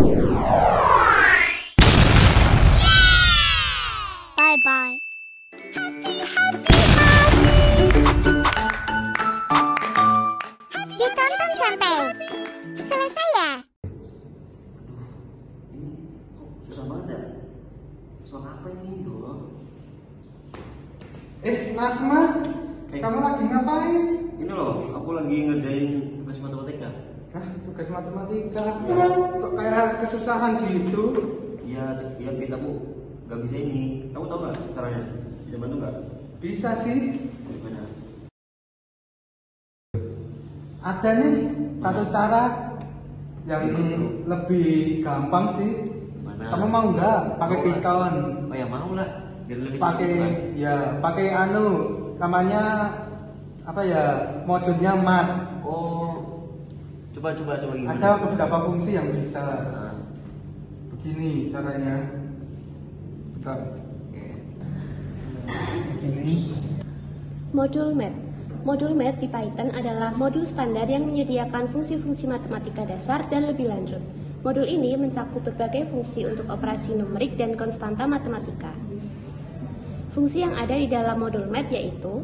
Bye bye. Ditonton sampai selesai ya. Ini kok susah banget ya? Soal apa ini, bro? Nasma, kamu lagi ngapain? Ini loh, aku lagi ngerjain tugas matematika. Hah, tugas matematika? Kok kayak kesusahan gitu? Iya, aku nggak bisa ini. Kamu tahu nggak caranya? Bisa bantu nggak? Bisa sih. Gimana? Ada nih satu cara yang lebih gampang sih. Mana? Kamu mau nggak pakai Mau lah. Python? Oh ya mau lah. Biar lebih Pakai cepat. ya, pakai namanya apa ya? Modulnya mat. Oh, coba gimana? Ada beberapa fungsi yang bisa. Nah, Begini caranya. Bentar. oke. Begini. Modul Math. Modul Math di Python adalah modul standar yang menyediakan fungsi-fungsi matematika dasar dan lebih lanjut. Modul ini mencakup berbagai fungsi untuk operasi numerik dan konstanta matematika. Fungsi yang ada di dalam modul Math yaitu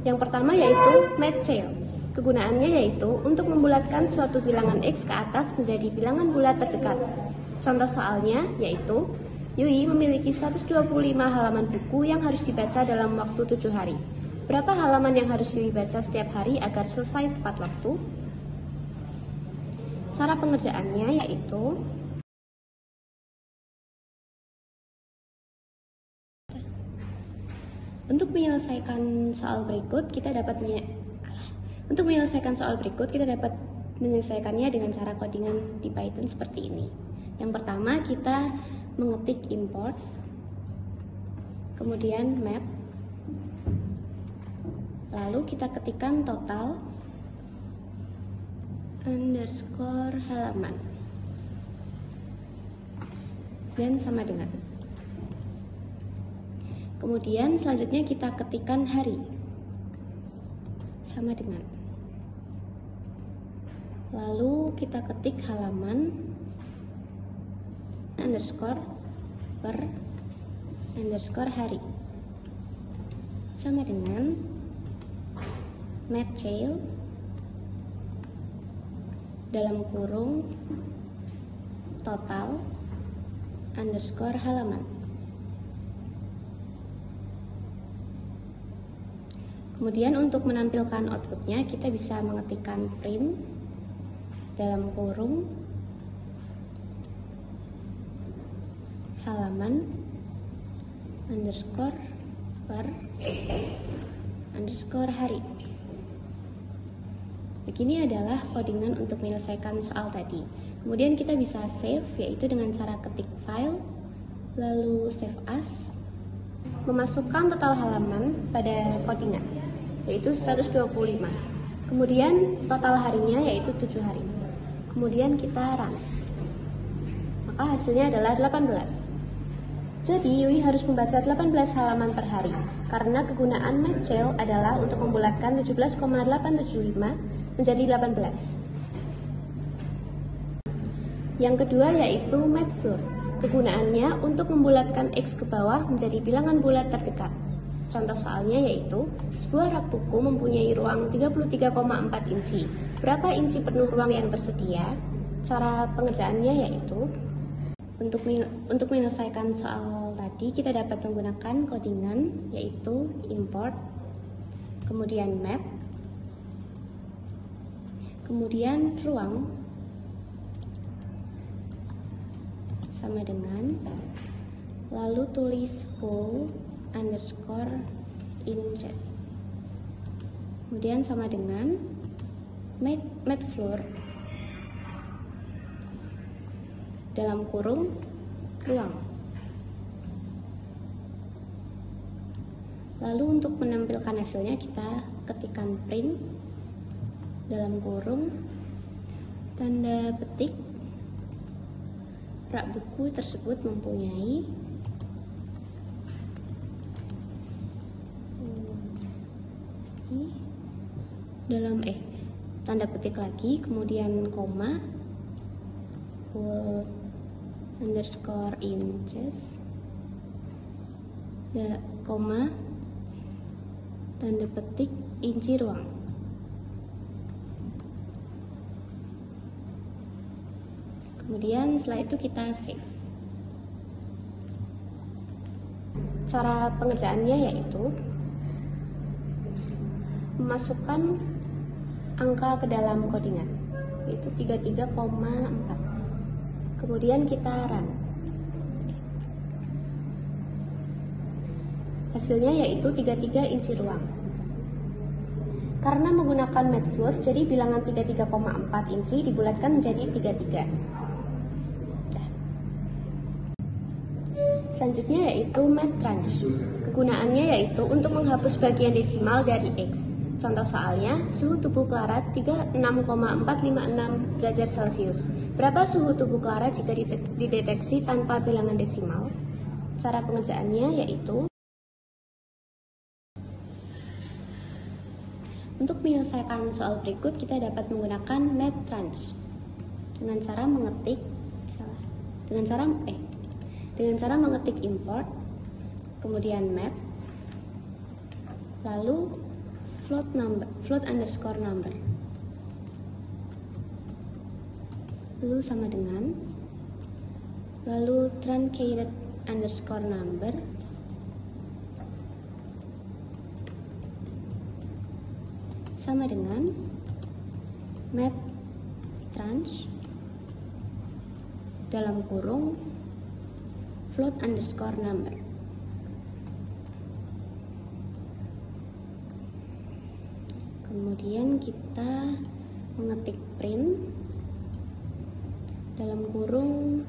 yang pertama yaitu MathShell. Kegunaannya yaitu untuk membulatkan suatu bilangan X ke atas menjadi bilangan bulat terdekat. Contoh soalnya yaitu Yui memiliki 125 halaman buku yang harus dibaca dalam waktu 7 hari. Berapa halaman yang harus Yui baca setiap hari agar selesai tepat waktu? Cara pengerjaannya yaitu untuk menyelesaikan soal berikut kita dapat menyelesaikannya dengan cara codingan di Python seperti ini. Yang pertama kita mengetik import, kemudian math, lalu kita ketikkan total underscore halaman dan sama dengan. Kemudian selanjutnya kita ketikkan hari sama dengan. Lalu kita ketik halaman underscore per underscore hari sama dengan MathShell dalam kurung total underscore halaman. Kemudian untuk menampilkan outputnya kita bisa mengetikkan print dalam kurung halaman underscore per underscore hari. Begini adalah codingan untuk menyelesaikan soal tadi. Kemudian kita bisa save yaitu dengan cara ketik file lalu save as, memasukkan total halaman pada codingan yaitu 125. Kemudian total harinya yaitu 7 hari. Kemudian kita run. Maka hasilnya adalah 18. Jadi Yui harus membaca 18 halaman per hari karena kegunaan MathShell adalah untuk membulatkan 17,875 menjadi 18. Yang kedua yaitu MathFloor. Kegunaannya untuk membulatkan X ke bawah menjadi bilangan bulat terdekat. Contoh soalnya yaitu sebuah rak buku mempunyai ruang 33,4 inci. Berapa inci penuh ruang yang tersedia? Cara pengerjaannya yaitu untuk menyelesaikan soal tadi kita dapat menggunakan codingan yaitu import, kemudian math, kemudian ruang sama dengan, lalu tulis full underscore inches, kemudian sama dengan MathFloor dalam kurung ruang. Lalu untuk menampilkan hasilnya kita ketikkan print dalam kurung tanda petik rak buku tersebut mempunyai dalam tanda petik lagi kemudian koma full underscore inches, koma, tanda petik, inci ruang. Kemudian setelah itu kita save. Cara pengerjaannya yaitu memasukkan angka ke dalam codingan, yaitu 33,4. Kemudian kita run. Hasilnya yaitu 33 inci ruang. Karena menggunakan Matfloor, jadi bilangan 33,4 inci dibulatkan menjadi 33. Selanjutnya yaitu matrunch. Kegunaannya yaitu untuk menghapus bagian desimal dari X. Contoh soalnya, suhu tubuh Clara 36,456 derajat Celcius. Berapa suhu tubuh Clara jika dideteksi tanpa bilangan desimal? Cara pengerjaannya yaitu untuk menyelesaikan soal berikut kita dapat menggunakan matrunch dengan cara mengetik import, kemudian map, lalu float underscore number, lalu sama dengan, lalu truncated underscore number, sama dengan matrunch dalam kurung float underscore number. Kemudian kita mengetik print dalam kurung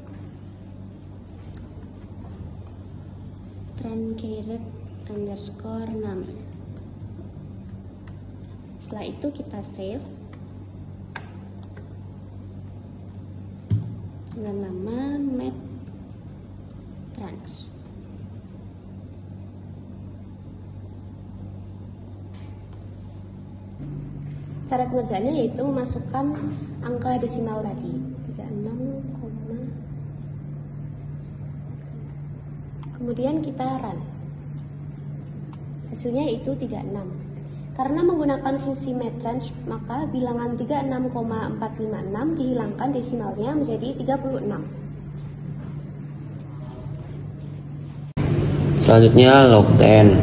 truncated underscore number. Setelah itu kita save dengan nama matrunch. Cara pengerjaannya yaitu memasukkan angka desimal tadi 36, kemudian kita run. Hasilnya yaitu 36. Karena menggunakan fungsi matrunch, maka bilangan 36,456 dihilangkan desimalnya menjadi 36. Selanjutnya log10.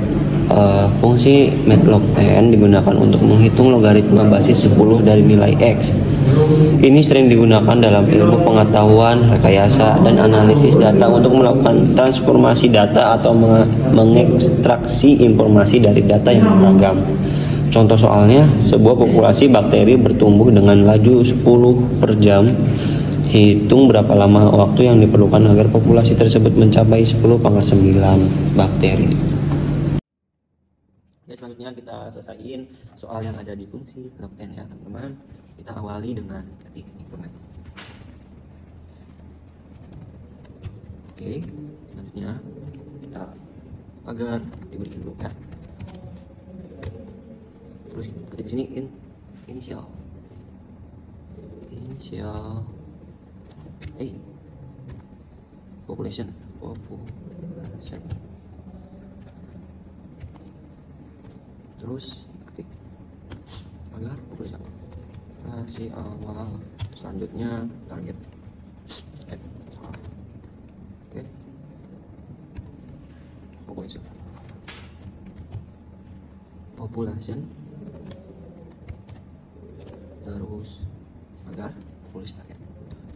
Fungsi matlog10 digunakan untuk menghitung logaritma basis 10 dari nilai X. Ini sering digunakan dalam ilmu pengetahuan, rekayasa, dan analisis data untuk melakukan transformasi data atau mengekstraksi informasi dari data yang beragam. Contoh soalnya, sebuah populasi bakteri bertumbuh dengan laju 10 per jam. Hitung berapa lama waktu yang diperlukan agar populasi tersebut mencapai 10⁻⁹ bakteri. Ya, selanjutnya kita selesaiin soal yang ada di fungsi log10 ya teman-teman. Kita awali dengan ketik implement. Oke, selanjutnya kita agar diberikan dulu ya. Terus ketik di sini initial population. Terus ketik agar populasi awal, selanjutnya target. Oke, population terus agar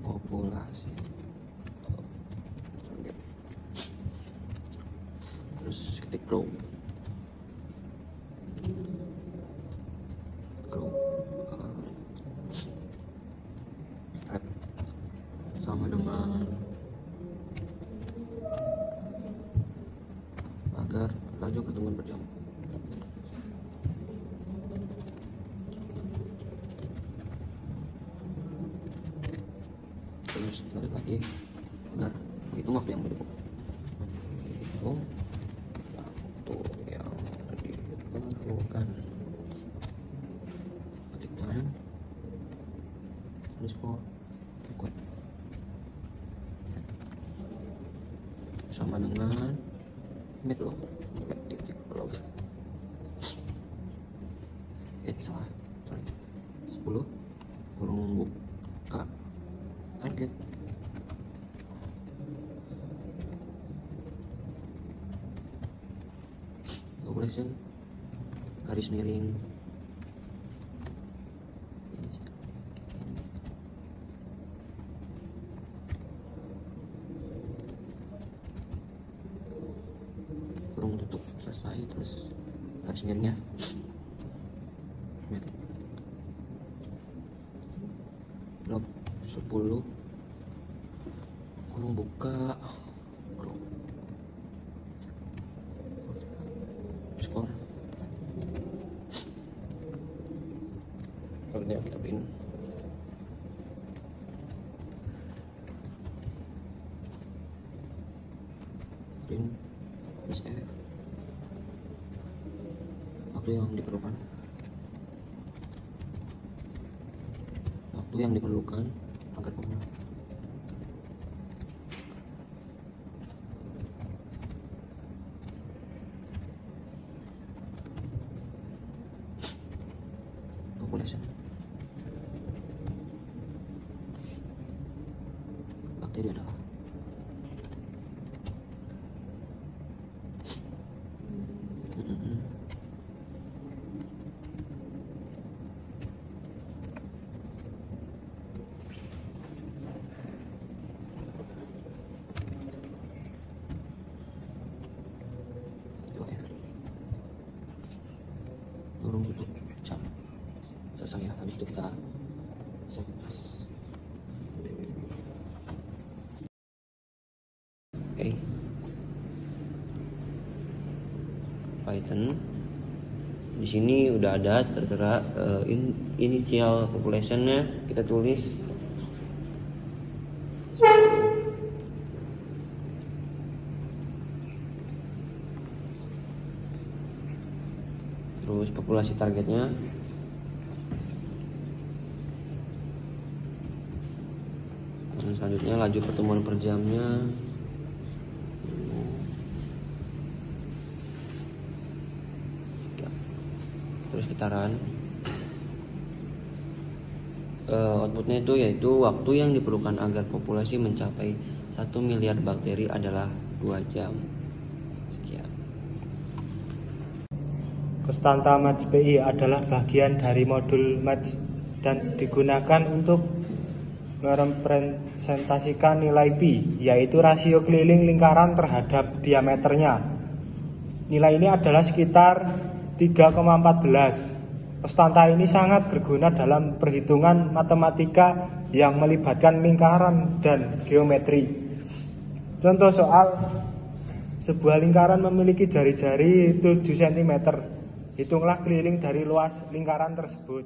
populasi target, terus ketik grow sama dengan agar laju pertumbuhan per jam. Terus lanjut lagi agar menghitung waktu yang diperlukan. Ketik time underscore record. sama dengan matlock titik log. Salah, sorry. 10 kurung buka target. Population garis miring kurung tutup, selesai, terus garis miringnya log 10 kurung buka skor skornya kita pin SF waktu yang diperlukan agar pemenang population bakteri adalah turun tutup jam selesai ya. Habis itu kita save as. Oke, Python di sini udah ada tertera initial populationnya, kita tulis terus populasi targetnya dan selanjutnya laju pertumbuhan per jamnya terus kita run. Outputnya itu yaitu waktu yang diperlukan agar populasi mencapai 1 miliar bakteri adalah 2 jam. Sekian. Konstanta Match PI adalah bagian dari modul Match dan digunakan untuk merepresentasikan nilai pi, yaitu rasio keliling lingkaran terhadap diameternya. Nilai ini adalah sekitar 3,14. Konstanta ini sangat berguna dalam perhitungan matematika yang melibatkan lingkaran dan geometri. Contoh soal, sebuah lingkaran memiliki jari-jari 7 cm. Hitunglah keliling dari luas lingkaran tersebut.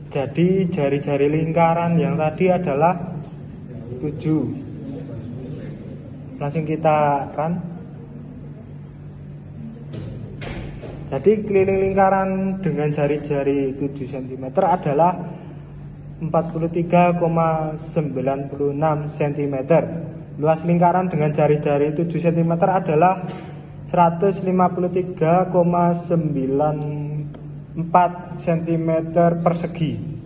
Jadi jari-jari lingkaran yang tadi adalah 7. Langsung kita run. Jadi keliling lingkaran dengan jari-jari 7 cm adalah 43,96 cm. Luas lingkaran dengan jari-jari 7 cm adalah 153,94 cm persegi.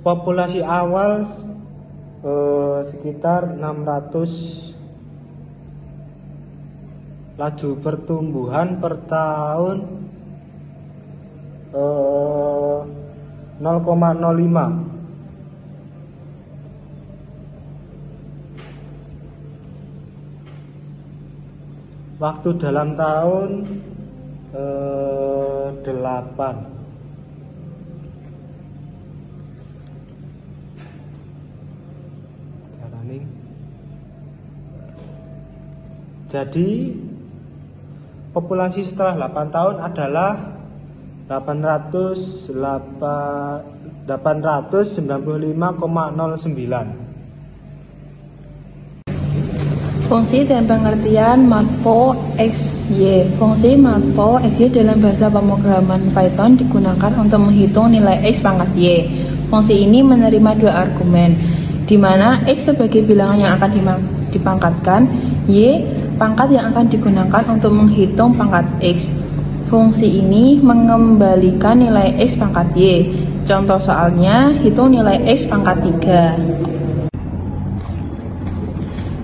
Populasi awal sekitar 600 laju pertumbuhan per tahun 0,05. Waktu dalam tahun 8. Jadi populasi setelah 8 tahun adalah 895,09. Fungsi dan pengertian matplotlib XY. Fungsi matplotlib XY dalam bahasa pemrograman Python digunakan untuk menghitung nilai X pangkat Y. Fungsi ini menerima dua argumen, di mana X sebagai bilangan yang akan dipangkatkan, Y pangkat yang akan digunakan untuk menghitung pangkat X. Fungsi ini mengembalikan nilai X pangkat Y. Contoh soalnya, hitung nilai X pangkat 3.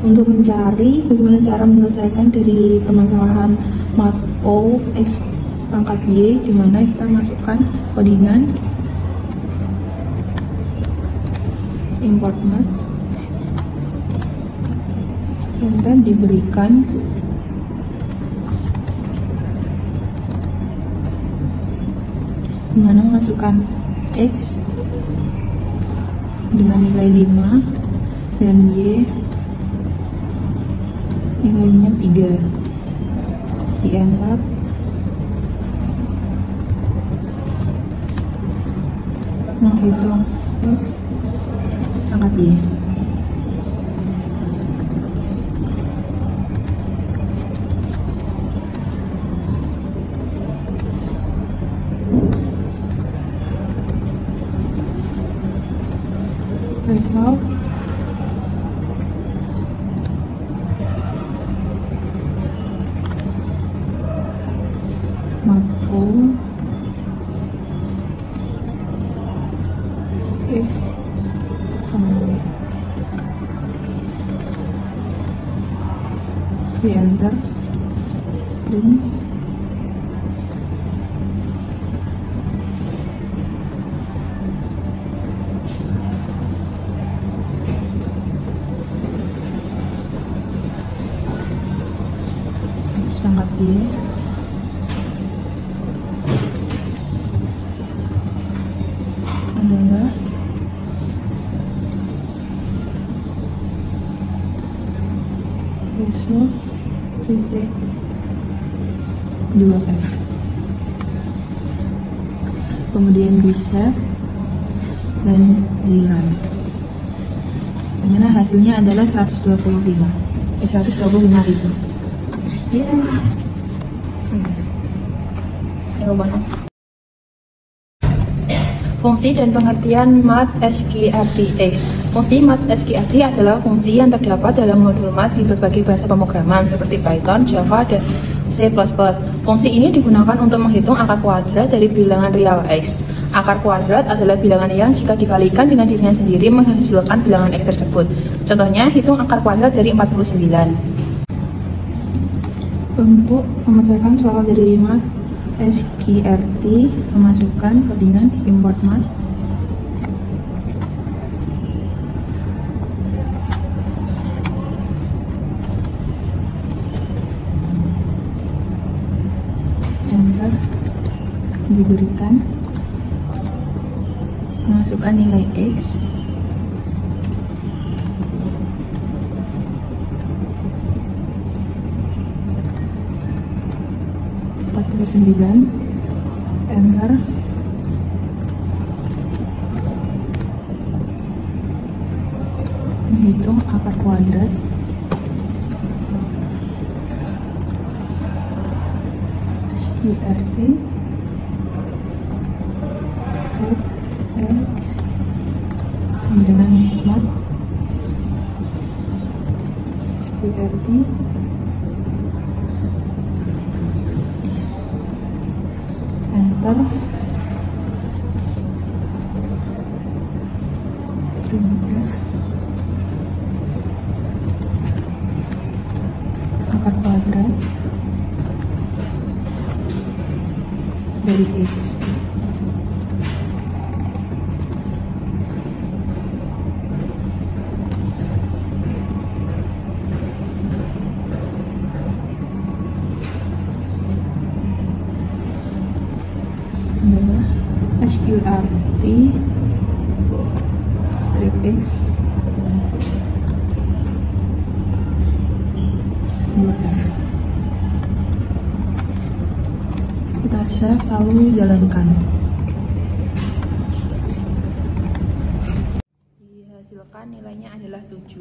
Untuk mencari bagaimana cara menyelesaikan dari permasalahan matplotlib X pangkat Y, di mana kita masukkan codingan import mat, kemudian diberikan dimana masukkan X dengan nilai 5 dan Y nilainya 3, di enter, menghitung X pangkat Y. Result matplotlib X di enter dan pangkat Y adalah result titik 2F. Kemudian bisa dan di run. Ternyata hasilnya adalah 125.000. Ya. Fungsi dan pengertian mat_sqrt_x. Fungsi mat_sqrt adalah fungsi yang terdapat dalam modul mat di berbagai bahasa pemrograman seperti Python, Java, dan C++. Fungsi ini digunakan untuk menghitung akar kuadrat dari bilangan real X. Akar kuadrat adalah bilangan yang jika dikalikan dengan dirinya sendiri menghasilkan bilangan X tersebut. Contohnya, hitung akar kuadrat dari 49. Untuk memecahkan soal dari mat_sqrt, memasukkan codingan import mat, enter, diberikan, memasukkan nilai X, enter, menghitung akar kuadrat sqrt step X sama dengan mat sqrt enter, printf akar kuadrat dari X. Adalah SQRT strip X F. Kita save lalu jalankan. Dihasilkan nilainya adalah 7.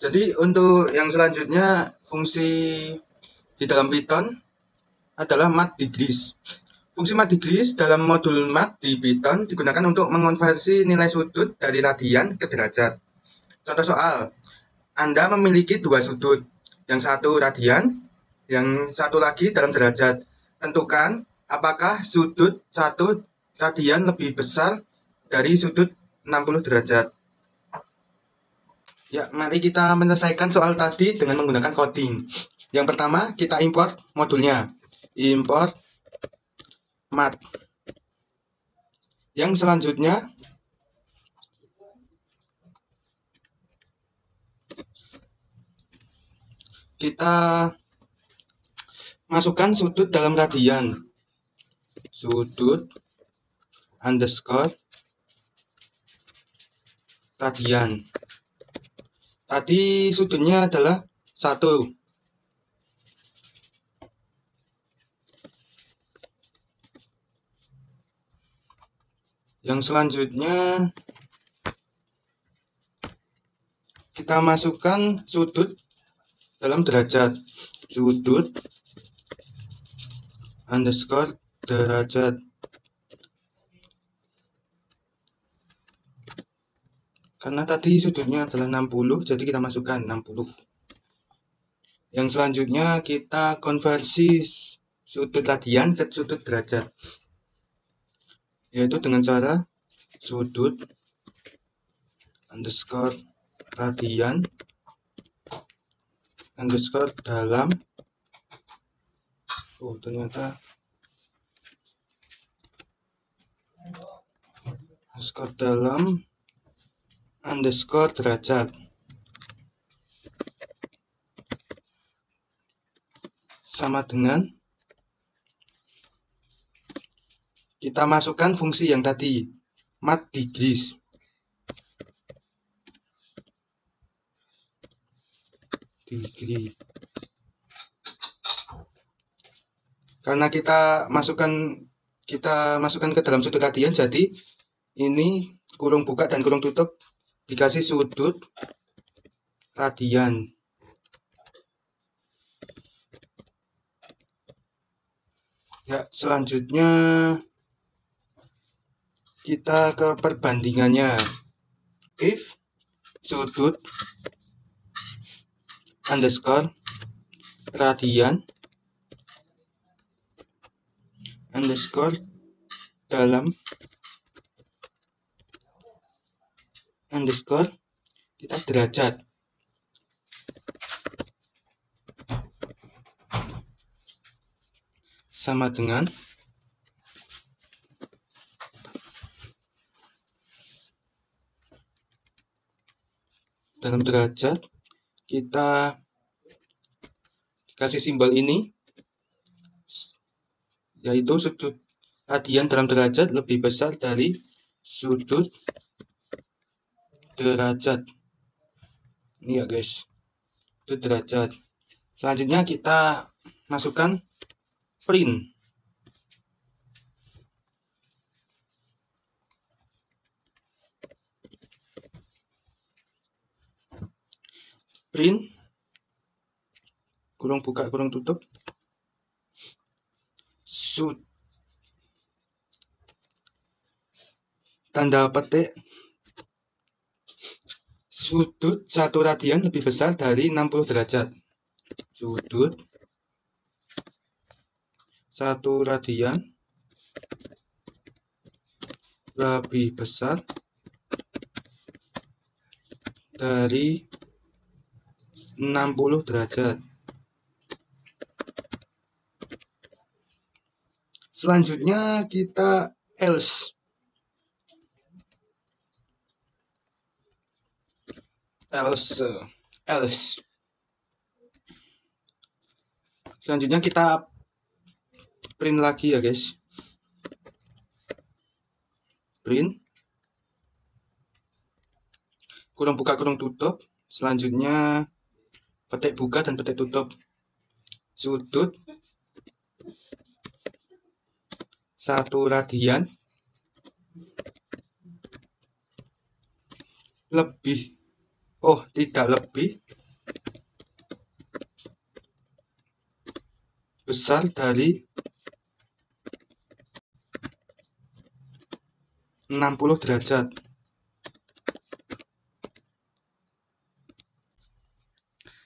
Jadi untuk yang selanjutnya fungsi di dalam Python adalah math degrees. Fungsi math degrees dalam modul math di Python digunakan untuk mengonversi nilai sudut dari radian ke derajat. Contoh soal, Anda memiliki dua sudut, yang satu radian, yang satu lagi dalam derajat. Tentukan apakah sudut 1 radian lebih besar dari sudut 60 derajat. Ya, mari kita menyelesaikan soal tadi dengan menggunakan coding. Yang pertama, kita import modulnya. Import math. Yang selanjutnya, kita masukkan sudut dalam radian. Sudut underscore radian. Tadi sudutnya adalah 1. Yang selanjutnya kita masukkan sudut dalam derajat. Sudut underscore derajat. Karena tadi sudutnya adalah 60, jadi kita masukkan 60. Yang selanjutnya kita konversi sudut radian ke sudut derajat, yaitu dengan cara sudut underscore radian underscore dalam ternyata underscore dalam underscore derajat sama dengan kita masukkan fungsi yang tadi math degrees. Degree. Karena kita masukkan ke dalam sudut radian, jadi ini kurung buka dan kurung tutup dikasih sudut radian. Ya, selanjutnya kita ke perbandingannya. If sudut underscore radian underscore dalam underscore kita derajat. Sama dengan dalam derajat kita kasih simbol ini, yaitu sudut radian dalam derajat lebih besar dari sudut derajat. Ini ya guys, itu derajat. Selanjutnya kita masukkan print. Print kurung buka kurung tutup tanda petik sudut 1 radian lebih besar dari 60 derajat. Sudut 1 radian lebih besar dari 60 derajat. Selanjutnya kita else. Selanjutnya kita print lagi ya guys. Print. Kurung buka kurung tutup. Selanjutnya petik buka dan petik tutup. Sudut 1 radian lebih, tidak lebih besar dari 60 derajat.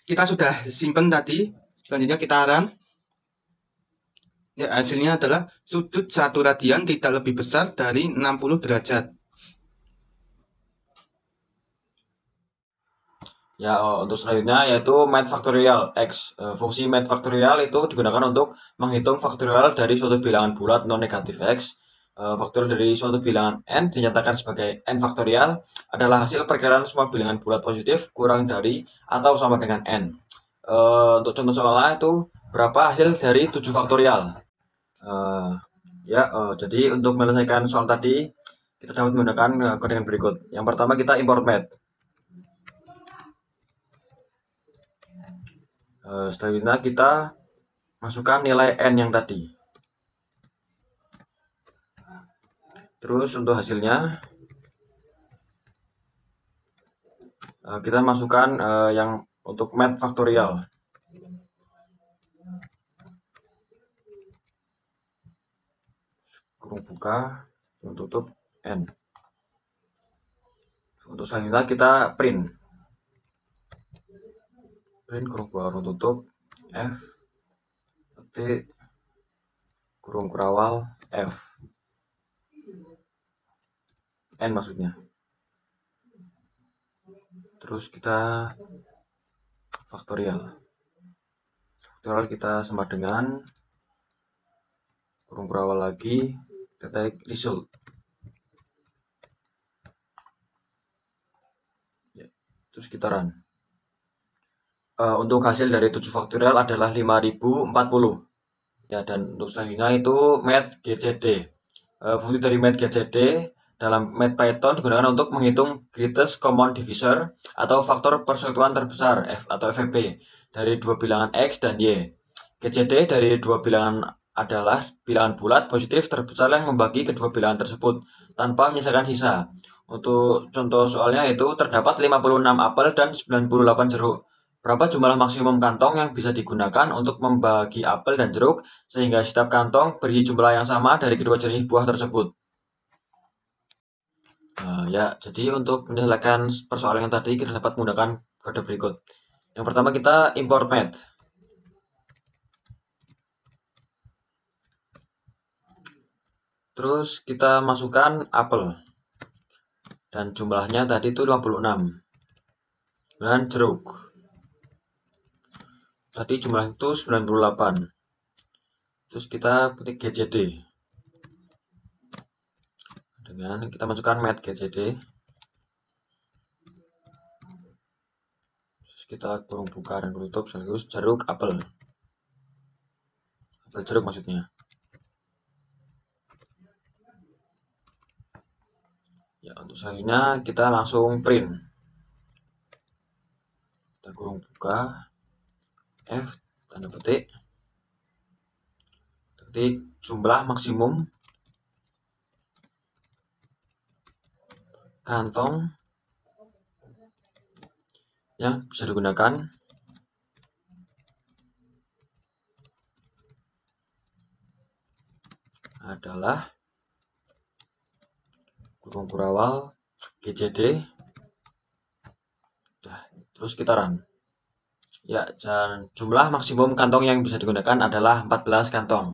Kita sudah simpan tadi. Selanjutnya kita run. Ya, hasilnya adalah sudut 1 radian tidak lebih besar dari 60 derajat. Ya, untuk selanjutnya yaitu math factorial X. Fungsi math factorial itu digunakan untuk menghitung faktorial dari suatu bilangan bulat non negatif X. Faktorial dari suatu bilangan n dinyatakan sebagai n faktorial adalah hasil perkiraan semua bilangan bulat positif kurang dari atau sama dengan n. Untuk contoh soalnya itu berapa hasil dari 7 faktorial. Jadi untuk menyelesaikan soal tadi kita dapat menggunakan kode yang berikut. Yang pertama kita import math. Selanjutnya kita masukkan nilai n yang tadi. Terus untuk hasilnya kita masukkan yang untuk math faktorial. Kurung buka, kurung tutup n. Untuk selanjutnya kita print. Print kurung buka kurung tutup f petik kurung kurawal f n maksudnya. Terus kita faktorial. Faktorial kita sama dengan kurung kurawal lagi titik result. Ya, terus kita run. Untuk hasil dari 7 faktorial adalah 5040. Ya, dan untuk selanjutnya itu math GCD. Fungsi dari math GCD dalam math Python digunakan untuk menghitung greatest common divisor atau faktor persekutuan terbesar atau FPP dari dua bilangan X dan Y. GCD dari dua bilangan adalah bilangan bulat positif terbesar yang membagi kedua bilangan tersebut tanpa menyisakan sisa. Untuk contoh soalnya itu terdapat 56 apel dan 98 jeruk. Berapa jumlah maksimum kantong yang bisa digunakan untuk membagi apel dan jeruk sehingga setiap kantong berisi jumlah yang sama dari kedua jenis buah tersebut. Jadi untuk menyelesaikan persoalan yang tadi kita dapat menggunakan kode berikut. Yang pertama kita import math. Terus kita masukkan apel. Dan jumlahnya tadi itu 56. Dan jeruk. Tadi jumlah itu 98. Terus kita ketik GCD. Dengan kita masukkan math GCD. Terus kita kurung buka dan tutup sekaligus jeruk apel. Apel jeruk maksudnya. Ya, untuk selanjutnya kita langsung print. Kita kurung buka F tanda petik jumlah maksimum kantong yang bisa digunakan adalah kurung kurawal GCD. Terus kita run. Ya, dan jumlah maksimum kantong yang bisa digunakan adalah 14 kantong.